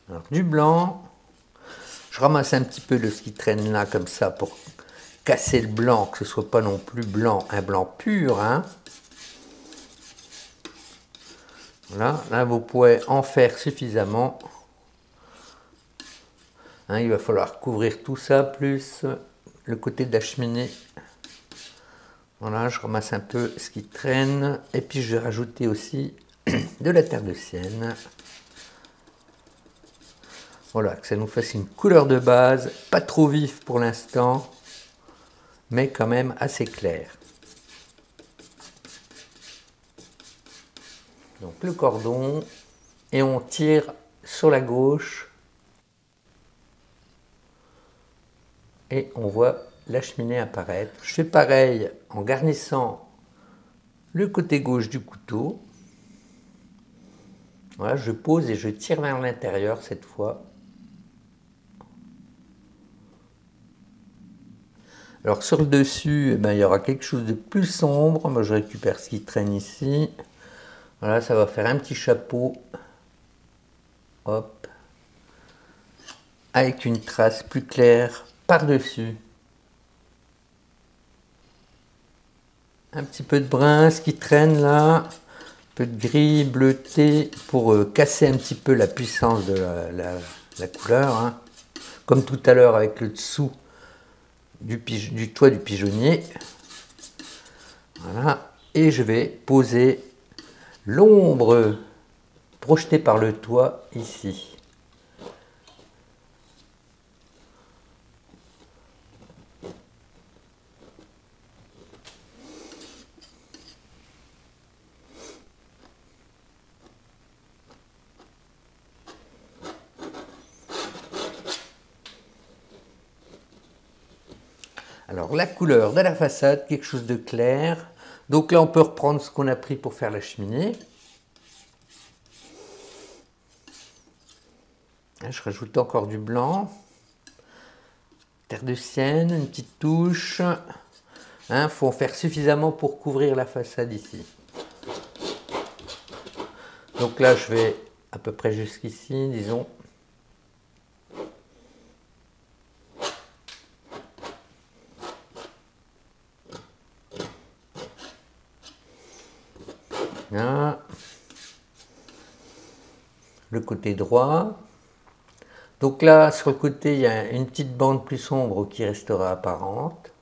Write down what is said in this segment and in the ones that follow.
Alors, du blanc, je ramasse un petit peu de ce qui traîne là comme ça pour casser le blanc, que ce soit pas non plus blanc, un blanc pur, hein. Voilà, là vous pouvez en faire suffisamment. Hein, il va falloir couvrir tout ça, plus le côté de la cheminée. Voilà, je ramasse un peu ce qui traîne. Et puis je vais rajouter aussi de la terre de sienne. Voilà, que ça nous fasse une couleur de base, pas trop vif pour l'instant, mais quand même assez clair. Donc le cordon, et on tire sur la gauche, et on voit la cheminée apparaître. Je fais pareil en garnissant le côté gauche du couteau. Voilà, je pose et je tire vers l'intérieur cette fois. Alors sur le dessus, eh ben, il y aura quelque chose de plus sombre. Moi je récupère ce qui traîne ici. Voilà, ça va faire un petit chapeau. Hop. Avec une trace plus claire par-dessus. Un petit peu de brun, ce qui traîne là. Un peu de gris, bleuté pour casser un petit peu la puissance de la couleur. Hein. Comme tout à l'heure avec le dessous du toit du pigeonnier. Voilà. Et je vais poser l'ombre projetée par le toit ici. Alors la couleur de la façade, quelque chose de clair. Donc là on peut reprendre ce qu'on a pris pour faire la cheminée. Je rajoute encore du blanc. Terre de sienne, une petite touche. Il faut en faire suffisamment pour couvrir la façade ici. Donc là je vais à peu près jusqu'ici, disons. Là. Le côté droit. Donc là, sur le côté, il y a une petite bande plus sombre qui restera apparente.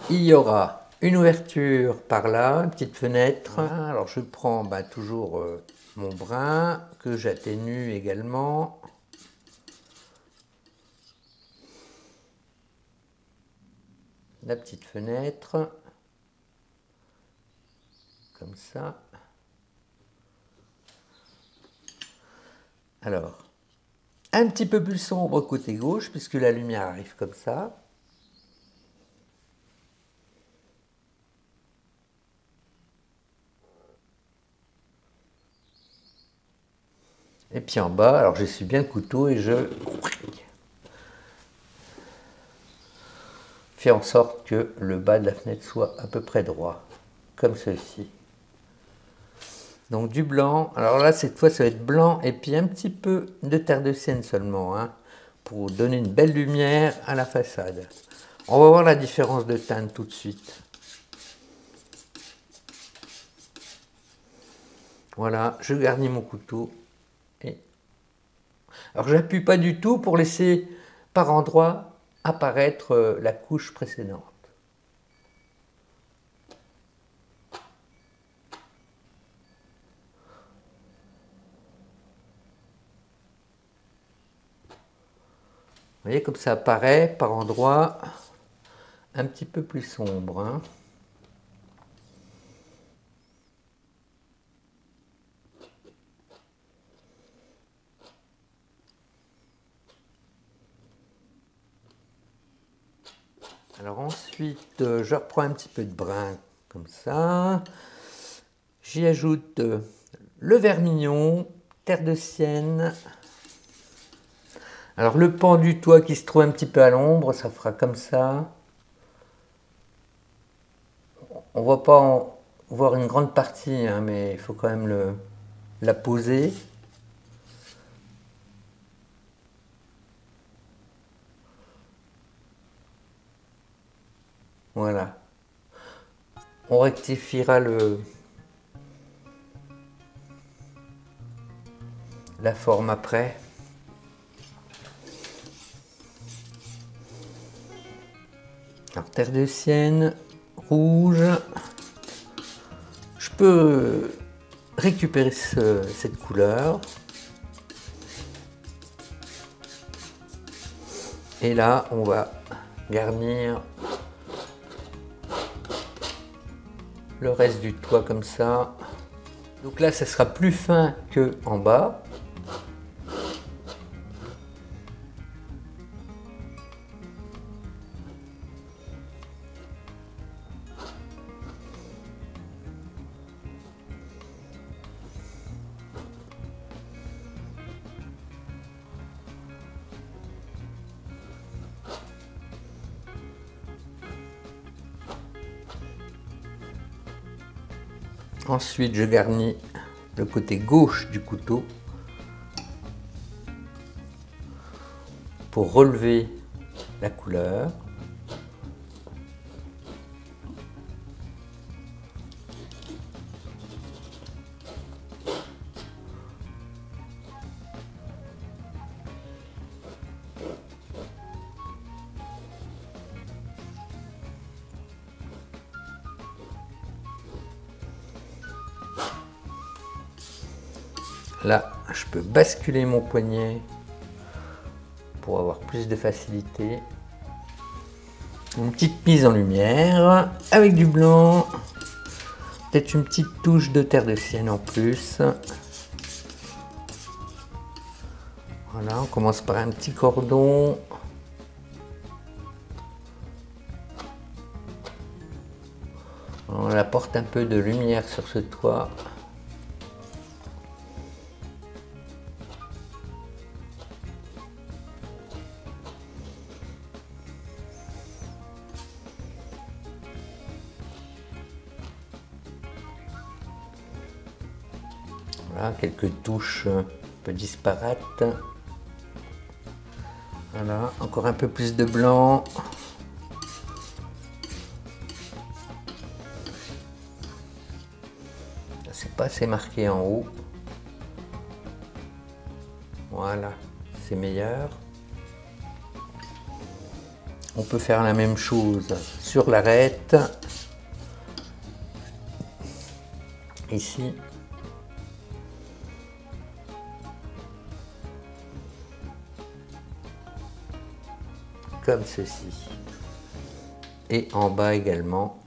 Il y aura une ouverture par là, une petite fenêtre. Alors je prends toujours mon brun que j'atténue également. La petite fenêtre. Comme ça. Alors, un petit peu plus sombre côté gauche, puisque la lumière arrive comme ça. Et puis en bas, alors j'essuie bien le couteau et je fais en sorte que le bas de la fenêtre soit à peu près droit, comme ceci. Donc du blanc, alors là cette fois ça va être blanc et puis un petit peu de terre de sienne seulement, hein, pour donner une belle lumière à la façade. On va voir la différence de teinte tout de suite. Voilà, je garnis mon couteau. Alors j'appuie pas du tout pour laisser par endroits apparaître la couche précédente. Vous voyez comme ça apparaît par endroits un petit peu plus sombre. Hein. Alors ensuite, je reprends un petit peu de brun comme ça. J'y ajoute le vermillon, terre de sienne. Alors le pan du toit qui se trouve un petit peu à l'ombre, ça fera comme ça. On ne va pas en voir une grande partie, hein, mais il faut quand même la poser. Voilà. On rectifiera la forme après. Alors, terre de sienne, rouge. Je peux récupérer cette couleur. Et là, on va garnir le reste du toit comme ça. Donc là, ça sera plus fin que en bas. Ensuite, je garnis le côté gauche du couteau pour relever la couleur. Là, je peux basculer mon poignet pour avoir plus de facilité. Une petite mise en lumière avec du blanc. Peut-être une petite touche de terre de sienne en plus. Voilà, on commence par un petit cordon. On apporte un peu de lumière sur ce toit. Voilà, quelques touches un peu disparates. Voilà, encore un peu plus de blanc. C'est pas assez marqué en haut. Voilà, c'est meilleur. On peut faire la même chose sur l'arête. Ici. Comme ceci. Et en bas également.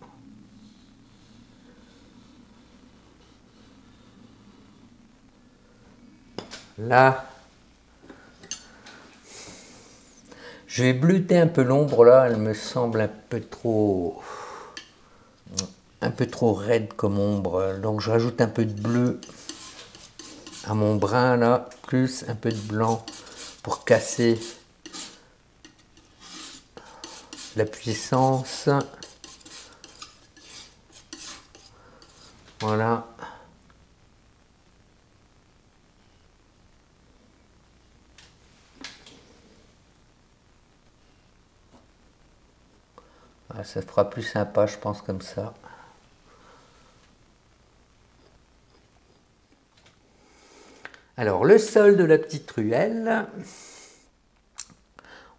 Là, je vais bleuter un peu l'ombre là, elle me semble un peu trop raide comme ombre. Donc je rajoute un peu de bleu à mon brun là, plus un peu de blanc pour casser la puissance. Voilà. Ça fera plus sympa, je pense, comme ça. Alors, le sol de la petite ruelle.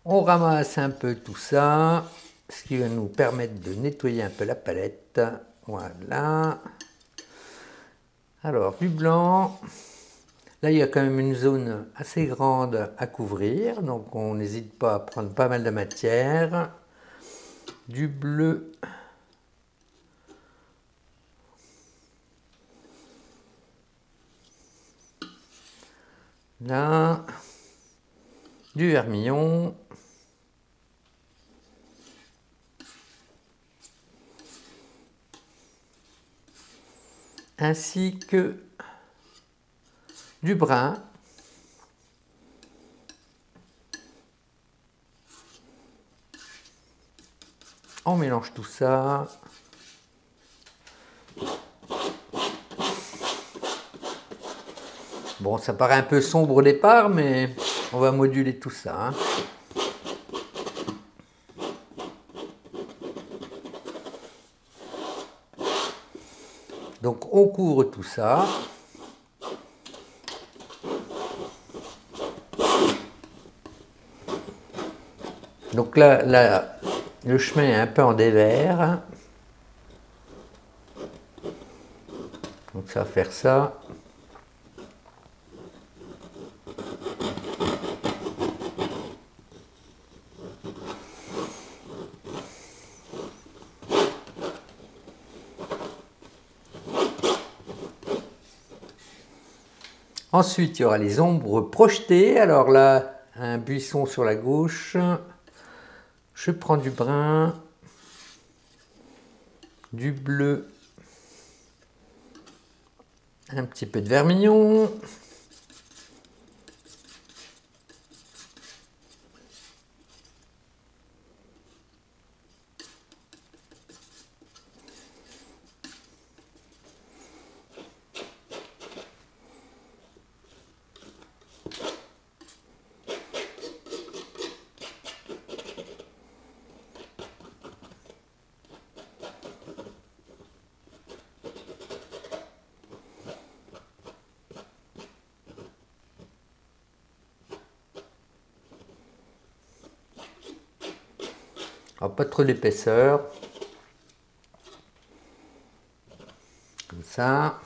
On ramasse un peu tout ça, ce qui va nous permettre de nettoyer un peu la palette. Voilà. Alors, du blanc. Là, il y a quand même une zone assez grande à couvrir, donc on n'hésite pas à prendre pas mal de matière. Du bleu. Là. Du vermillon. Ainsi que du brun. On mélange tout ça. Bon, ça paraît un peu sombre au départ, mais on va moduler tout ça, hein. Donc on couvre tout ça. Donc là, le chemin est un peu en dévers. Donc ça va faire ça. Ensuite, il y aura les ombres projetées. Alors là, un buisson sur la gauche. Je prends du brun, du bleu, un petit peu de vermillon. Alors, pas trop d'épaisseur. Comme ça.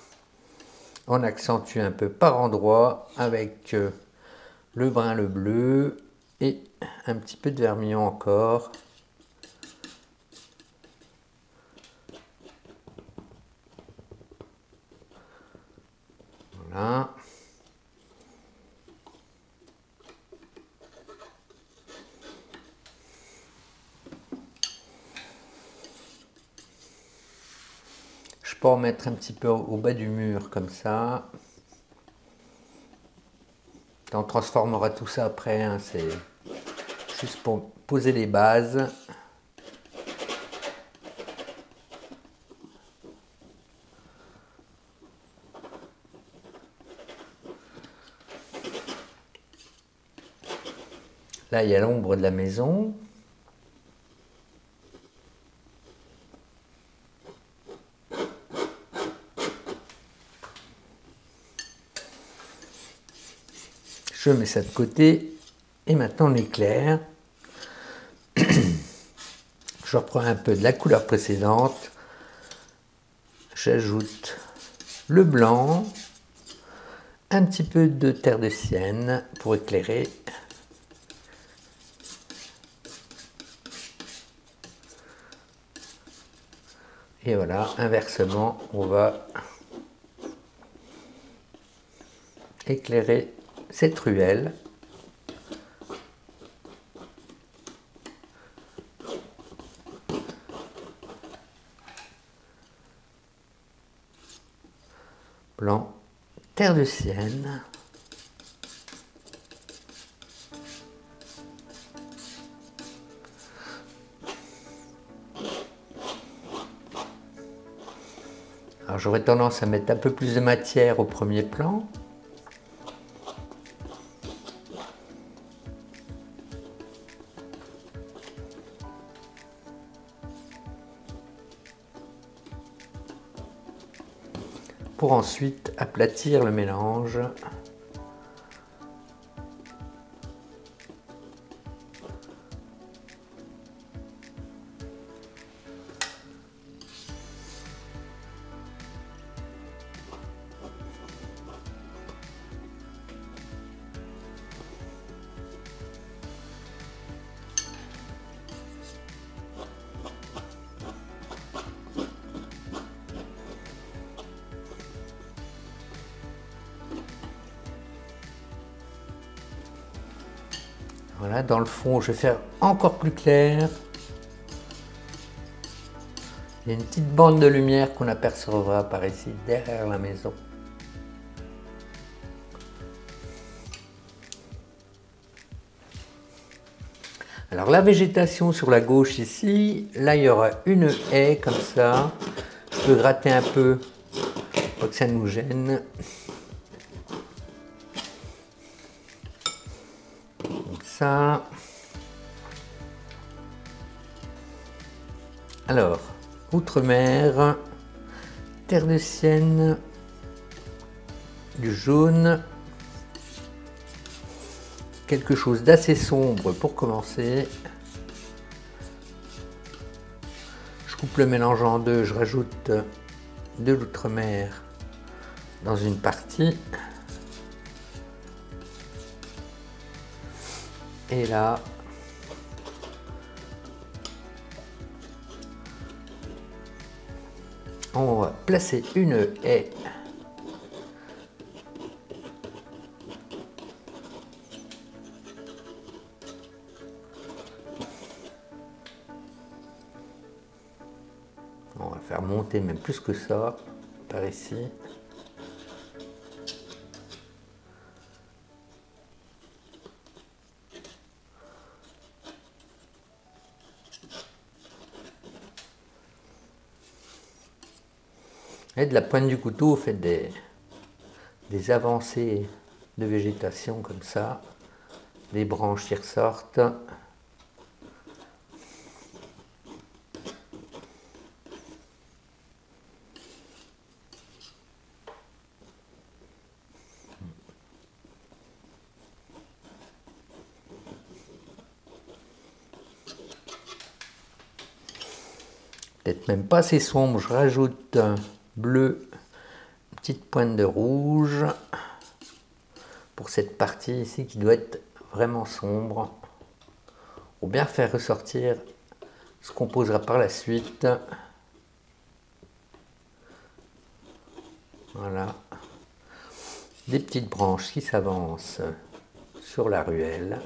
On accentue un peu par endroits avec le brun, le bleu et un petit peu de vermillon encore. Voilà. Je peux en mettre un petit peu au bas du mur comme ça. On transformera tout ça après, hein, c'est juste pour poser les bases. Là, il y a l'ombre de la maison. Je mets ça de côté. Et maintenant, l'éclair. Je reprends un peu de la couleur précédente. J'ajoute le blanc. Un petit peu de terre de sienne pour éclairer. Et voilà, inversement, on va éclairer cette ruelle. Blanc, terre de sienne. Alors j'aurais tendance à mettre un peu plus de matière au premier plan. Pour ensuite aplatir le mélange. Voilà, dans le fond, je vais faire encore plus clair. Il y a une petite bande de lumière qu'on apercevra par ici, derrière la maison. Alors la végétation sur la gauche ici, là il y aura une haie comme ça. Je peux gratter un peu pour que ça nous gêne. ça. Alors, outre-mer, terre de sienne, du jaune, quelque chose d'assez sombre pour commencer. Je coupe le mélange en deux, je rajoute de l'outre-mer dans une partie. Et là, on va placer une haie. On va faire monter même plus que ça, par ici. Et de la pointe du couteau, vous faites des avancées de végétation comme ça, des branches qui ressortent. Peut-être même pas assez sombre, je rajoute un bleu, une petite pointe de rouge pour cette partie ici qui doit être vraiment sombre, pour bien faire ressortir ce qu'on posera par la suite. Voilà, des petites branches qui s'avancent sur la ruelle.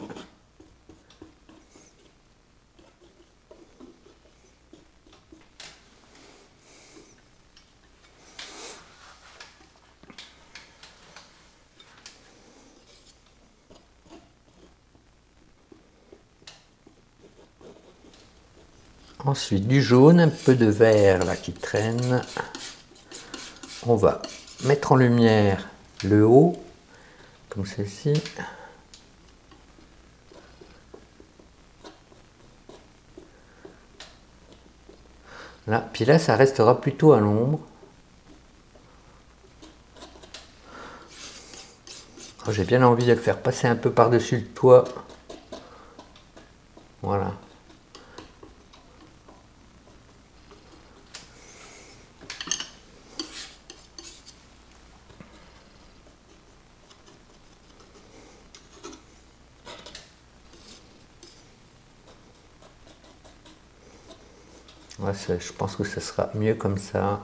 Ensuite du jaune, un peu de vert là qui traîne. On va mettre en lumière le haut, comme ceci. Là, puis là, ça restera plutôt à l'ombre. J'ai bien envie de le faire passer un peu par-dessus le toit. Voilà. Ouais, je pense que ça sera mieux comme ça.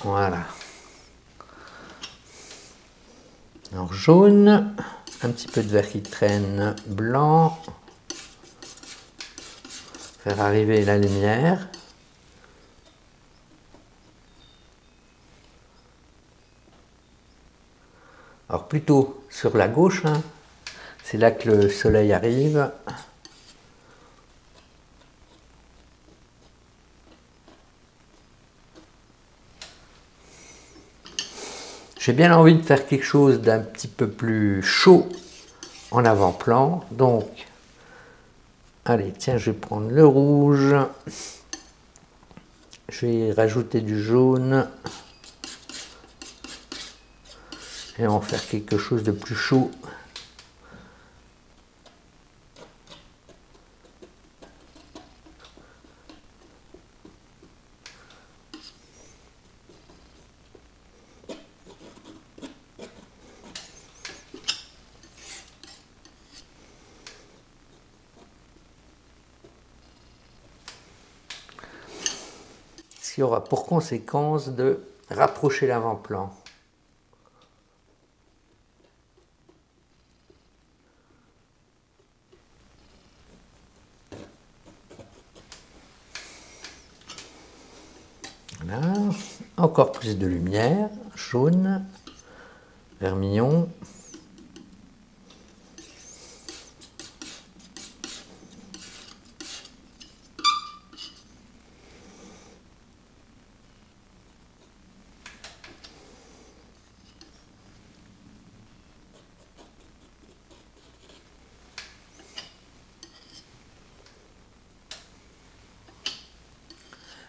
Voilà. Alors jaune, un petit peu de vert qui traîne, blanc. Faire arriver la lumière. Alors plutôt sur la gauche, hein. C'est là que le soleil arrive. J'ai bien envie de faire quelque chose d'un petit peu plus chaud en avant-plan. Donc, allez, tiens, je vais prendre le rouge. Je vais rajouter du jaune. Et on va faire quelque chose de plus chaud. Ce qui aura pour conséquence de rapprocher l'avant-plan. Voilà. Encore plus de lumière, jaune, vermillon.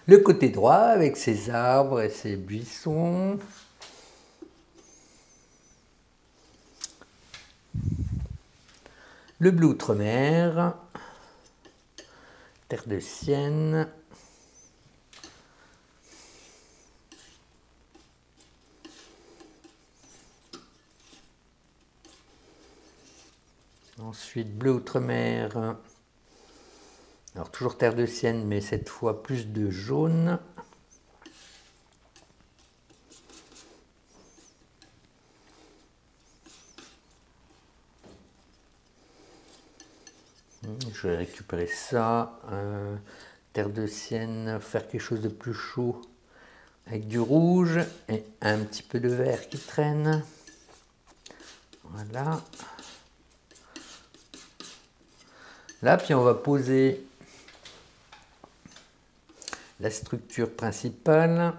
Le côté droit avec ses arbres et ses buissons. Le bleu outre-mer. Terre de Sienne. Ensuite, bleu outre-mer. Alors, toujours terre de Sienne, mais cette fois plus de jaune. Je vais récupérer ça. Terre de Sienne, faire quelque chose de plus chaud avec du rouge et un petit peu de vert qui traîne. Voilà. Là, puis on va poser la structure principale.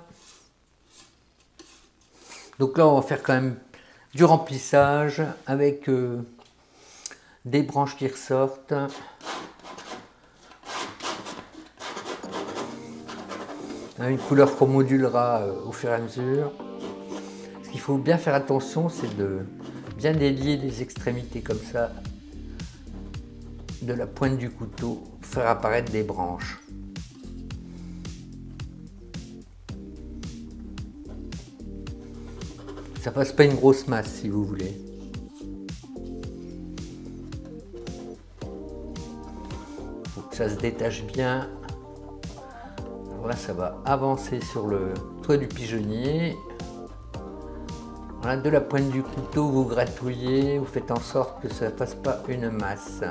Donc là, on va faire quand même du remplissage avec des branches qui ressortent. Une couleur qu'on modulera au fur et à mesure. Ce qu'il faut bien faire attention, c'est de bien délier les extrémités comme ça de la pointe du couteau pour faire apparaître des branches. Ça fasse pas une grosse masse si vous voulez. Faut que ça se détache bien. Alors là, ça va avancer sur le toit du pigeonnier. Voilà, de la pointe du couteau, vous gratouillez, vous faites en sorte que ça ne fasse pas une masse.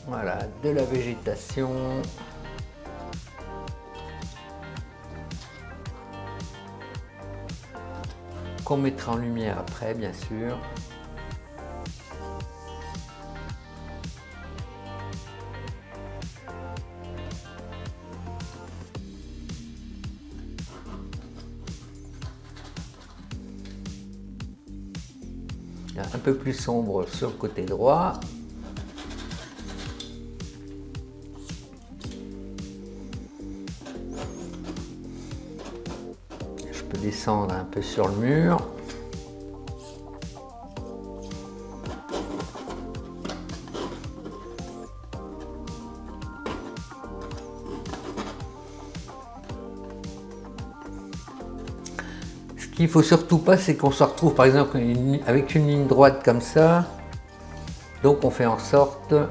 Voilà, de la végétation. Qu'on mettra en lumière après, bien sûr. Un peu plus sombre sur le côté droit. Descendre un peu sur le mur. Ce qu'il faut surtout pas, c'est qu'on se retrouve par exemple avec une ligne droite comme ça. Donc on fait en sorte, vous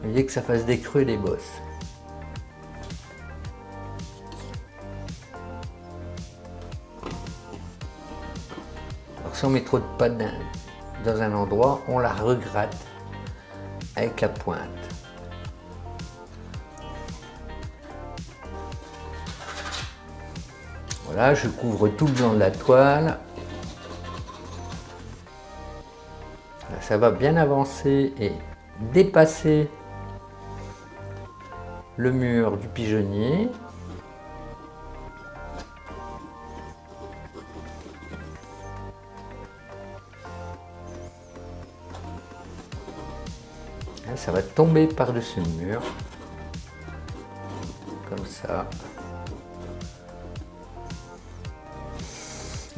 voyez, que ça fasse des creux et des bosses. Si on met trop de pâte dans un endroit, on la regratte avec la pointe. Voilà, je couvre tout le blanc de la toile. Là, ça va bien avancer et dépasser le mur du pigeonnier. Ça va tomber par-dessus le mur, comme ça.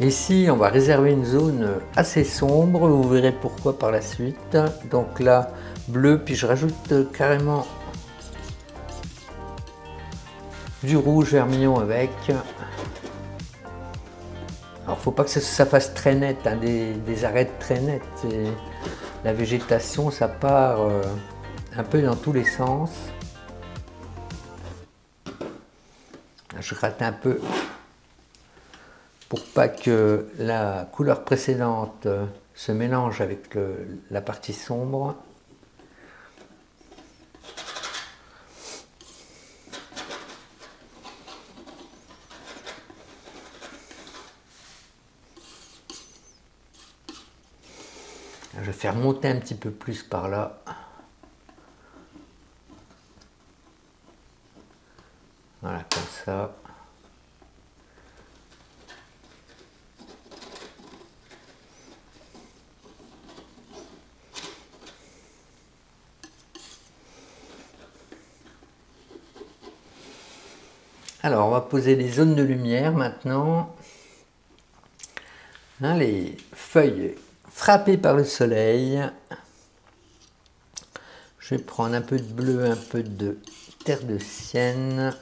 Ici, on va réserver une zone assez sombre, vous verrez pourquoi par la suite. Donc là, bleu, puis je rajoute carrément du rouge vermillon avec. Alors, faut pas que ça fasse très net, hein, des arêtes très nettes. La végétation, ça part un peu dans tous les sens. Je gratte un peu pour pas que la couleur précédente se mélange avec la partie sombre. Je vais faire monter un petit peu plus par là. Voilà, comme ça. Alors, on va poser les zones de lumière maintenant. Hein, les feuilles frappées par le soleil. Je vais prendre un peu de bleu, un peu de terre de sienne,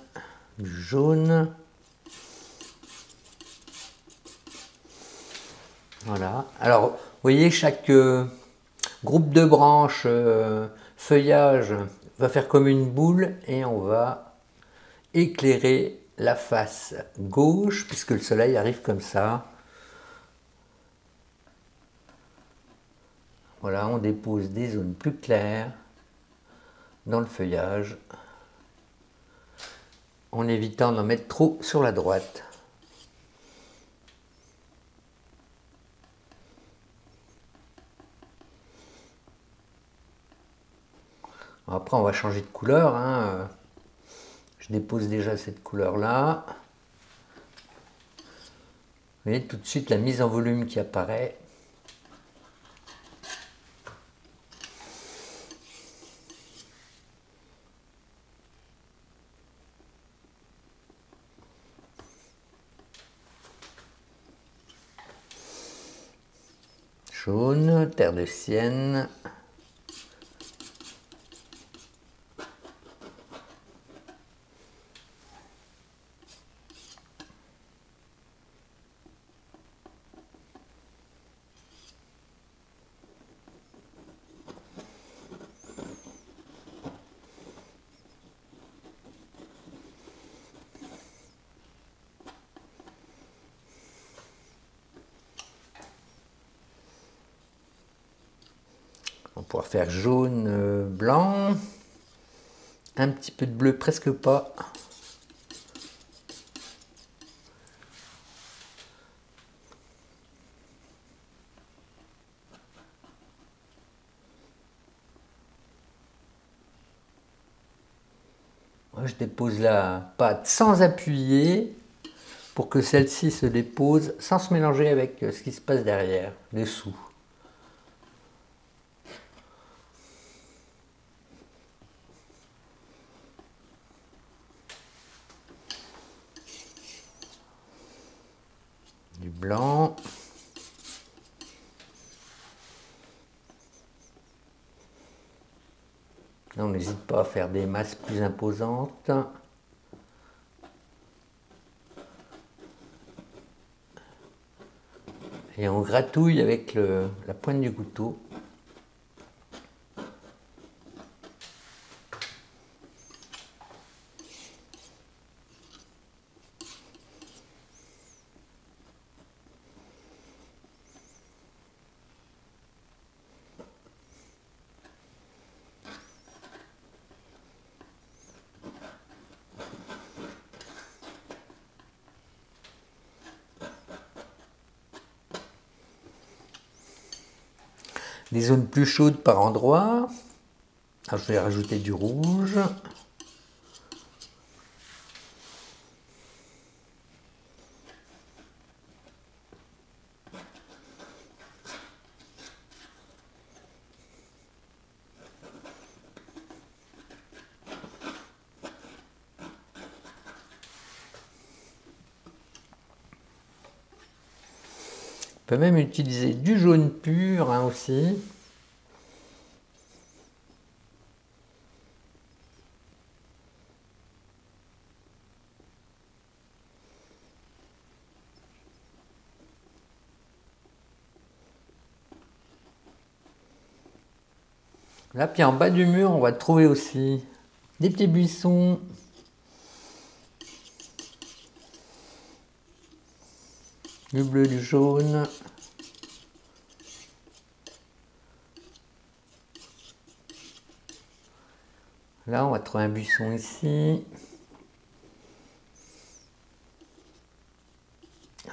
du jaune. Voilà. Alors, vous voyez, chaque groupe de branches, feuillage, va faire comme une boule et on va éclairer la face gauche, puisque le soleil arrive comme ça. Voilà, on dépose des zones plus claires dans le feuillage, en évitant d'en mettre trop sur la droite. Après, on va changer de couleur, hein. Je dépose déjà cette couleur-là. Vous voyez tout de suite la mise en volume qui apparaît. Jaune, terre de sienne. On va pouvoir faire jaune, blanc, un petit peu de bleu, presque pas. Moi, je dépose la pâte sans appuyer pour que celle-ci se dépose sans se mélanger avec ce qui se passe derrière, dessous. Du blanc. Là, on n'hésite pas à faire des masses plus imposantes. Et on gratouille avec la pointe du couteau. Des zones plus chaudes par endroit. Alors, je vais rajouter du rouge. On peut même utiliser du jaune pur hein, aussi. Là, puis en bas du mur, on va trouver aussi des petits buissons. Du bleu, du jaune. Là, on va trouver un buisson ici.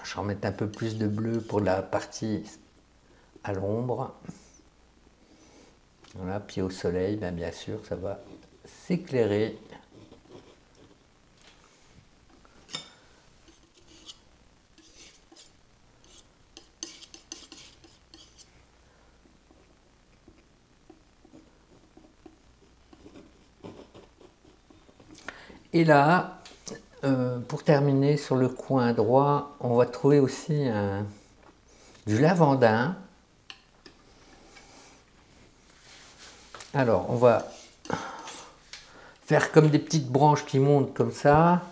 Je vais remettre un peu plus de bleu pour la partie à l'ombre. Voilà, pied au soleil, ben bien sûr, ça va s'éclairer. Et là, pour terminer sur le coin droit, on va trouver aussi du lavandin. Alors, on va faire comme des petites branches qui montent comme ça.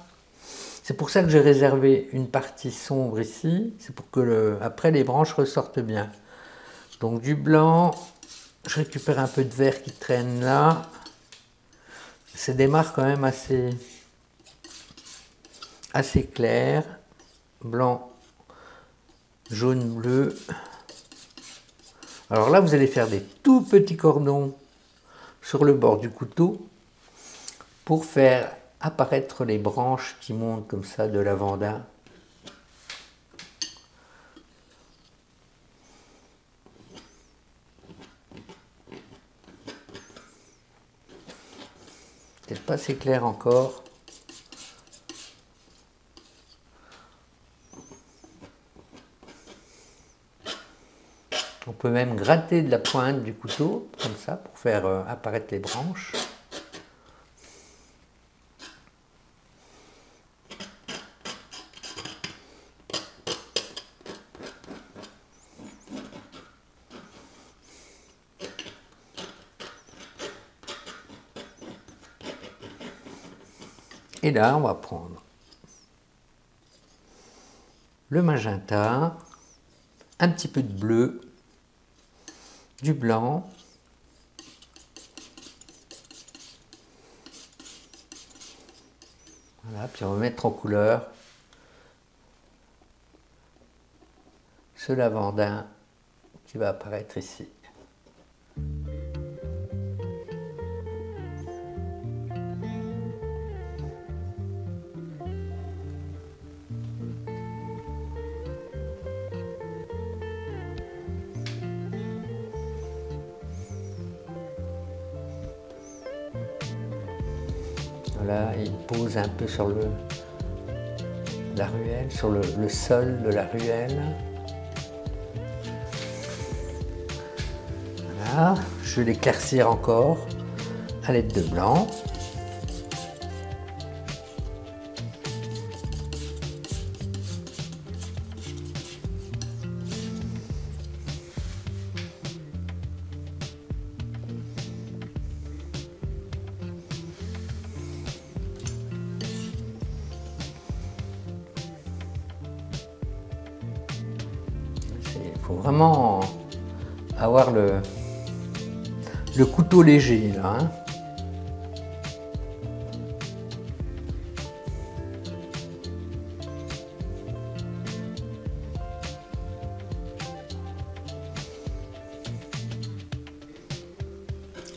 C'est pour ça que j'ai réservé une partie sombre ici. C'est pour que après les branches ressortent bien. Donc du blanc, je récupère un peu de vert qui traîne là. C'est des marques quand même assez claires. Blanc, jaune, bleu. Alors là, vous allez faire des tout petits cordons sur le bord du couteau pour faire apparaître les branches qui montent comme ça de lavandin. Peut-être pas assez clair encore. On peut même gratter de la pointe du couteau, comme ça, pour faire apparaître les branches. Et là, on va prendre le magenta, un petit peu de bleu, du blanc, voilà, puis on va mettre en couleur ce lavandin qui va apparaître ici. Voilà, il pose un peu sur la ruelle, sur le sol de la ruelle. Voilà, je vais l'éclaircir encore à l'aide de blanc. Il faut vraiment avoir le couteau léger là. Hein.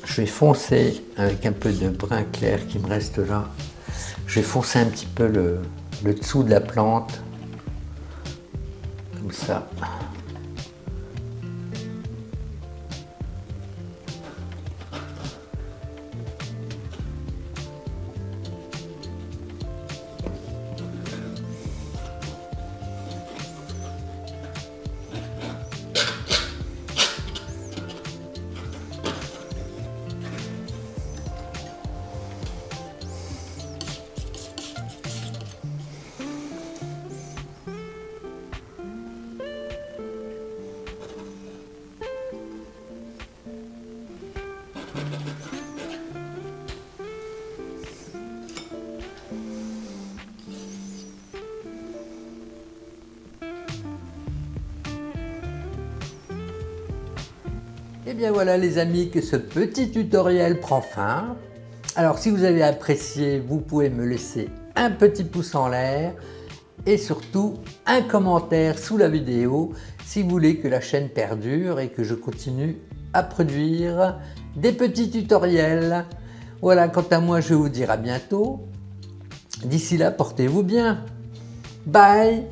Je vais foncer avec un peu de brun clair qui me reste là. Je vais foncer un petit peu le dessous de la plante. Comme ça. Et bien voilà les amis, que ce petit tutoriel prend fin. Alors si vous avez apprécié, vous pouvez me laisser un petit pouce en l'air et surtout un commentaire sous la vidéo si vous voulez que la chaîne perdure et que je continue à produire des petits tutoriels. Voilà, quant à moi, je vais vous dire à bientôt. D'ici là, portez-vous bien. Bye!